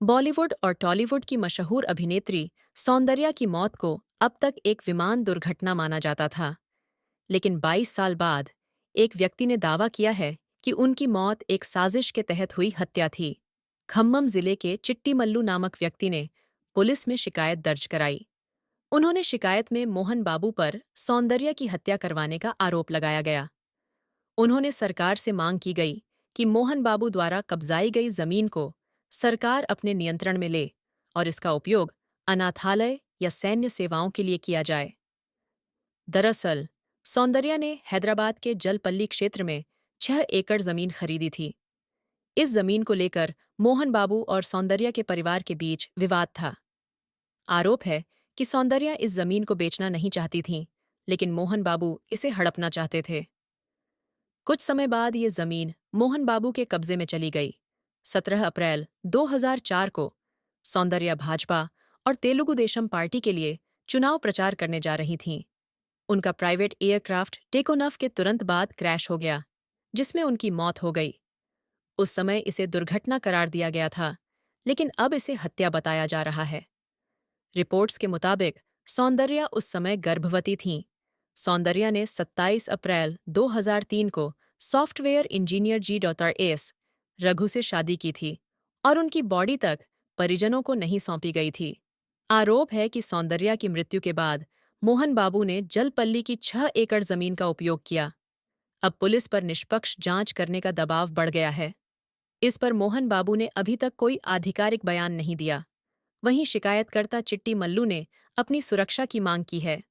बॉलीवुड और टॉलीवुड की मशहूर अभिनेत्री सौंदर्या की मौत को अब तक एक विमान दुर्घटना माना जाता था। लेकिन 22 साल बाद एक व्यक्ति ने दावा किया है कि उनकी मौत एक साजिश के तहत हुई हत्या थी। खम्मम जिले के चिट्टीमल्लू नामक व्यक्ति ने पुलिस में शिकायत दर्ज कराई। उन्होंने शिकायत में मोहन बाबू पर सौंदर्या की हत्या करवाने का आरोप लगाया गया। उन्होंने सरकार से मांग की गई कि मोहन बाबू द्वारा कब्जाई गई जमीन को सरकार अपने नियंत्रण में ले और इसका उपयोग अनाथालय या सैन्य सेवाओं के लिए किया जाए। दरअसल सौंदर्या ने हैदराबाद के जलपल्ली क्षेत्र में 6 एकड़ जमीन खरीदी थी। इस जमीन को लेकर मोहन बाबू और सौंदर्या के परिवार के बीच विवाद था। आरोप है कि सौंदर्या इस जमीन को बेचना नहीं चाहती थीं, लेकिन मोहन बाबू इसे हड़पना चाहते थे। कुछ समय बाद ये जमीन मोहन बाबू के कब्जे में चली गई। 17 अप्रैल 2004 को सौंदर्या भाजपा और तेलुगु देशम पार्टी के लिए चुनाव प्रचार करने जा रही थीं। उनका प्राइवेट एयरक्राफ्ट टेकोनफ के तुरंत बाद क्रैश हो गया, जिसमें उनकी मौत हो गई। उस समय इसे दुर्घटना करार दिया गया था, लेकिन अब इसे हत्या बताया जा रहा है। रिपोर्ट्स के मुताबिक सौंदर्या उस समय गर्भवती थीं। सौंदर्या ने 27 अप्रैल 2003 को सॉफ्टवेयर इंजीनियर जी. रघु से शादी की थी और उनकी बॉडी तक परिजनों को नहीं सौंपी गई थी। आरोप है कि सौंदर्या की मृत्यु के बाद मोहन बाबू ने जलपल्ली की 6 एकड़ जमीन का उपयोग किया। अब पुलिस पर निष्पक्ष जांच करने का दबाव बढ़ गया है। इस पर मोहन बाबू ने अभी तक कोई आधिकारिक बयान नहीं दिया। वहीं शिकायतकर्ता चिट्टी मल्लू ने अपनी सुरक्षा की मांग की है।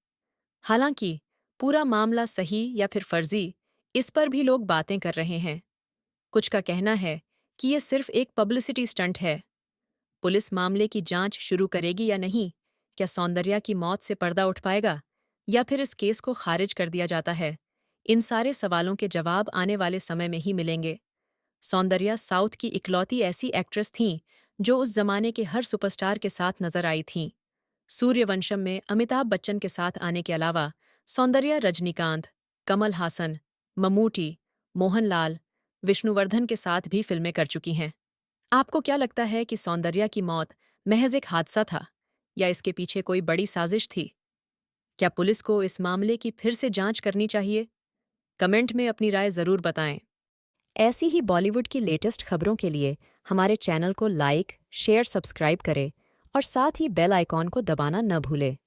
हालांकि पूरा मामला सही या फिर फर्जी, इस पर भी लोग बातें कर रहे हैं। कुछ का कहना है कि ये सिर्फ एक पब्लिसिटी स्टंट है। पुलिस मामले की जांच शुरू करेगी या नहीं? क्या सौंदर्या की मौत से पर्दा उठ पाएगा या फिर इस केस को खारिज कर दिया जाता है? इन सारे सवालों के जवाब आने वाले समय में ही मिलेंगे। सौंदर्या साउथ की इकलौती ऐसी एक्ट्रेस थीं जो उस जमाने के हर सुपरस्टार के साथ नजर आई थीं। सूर्यवंशम में अमिताभ बच्चन के साथ आने के अलावा सौंदर्या रजनीकांत, कमल हासन, ममूटी, मोहनलाल, विष्णुवर्धन के साथ भी फिल्में कर चुकी हैं। आपको क्या लगता है कि सौंदर्या की मौत महज एक हादसा था या इसके पीछे कोई बड़ी साजिश थी? क्या पुलिस को इस मामले की फिर से जांच करनी चाहिए? कमेंट में अपनी राय जरूर बताएं। ऐसी ही बॉलीवुड की लेटेस्ट खबरों के लिए हमारे चैनल को लाइक, शेयर, सब्सक्राइब करें और साथ ही बेल आइकॉन को दबाना न भूलें।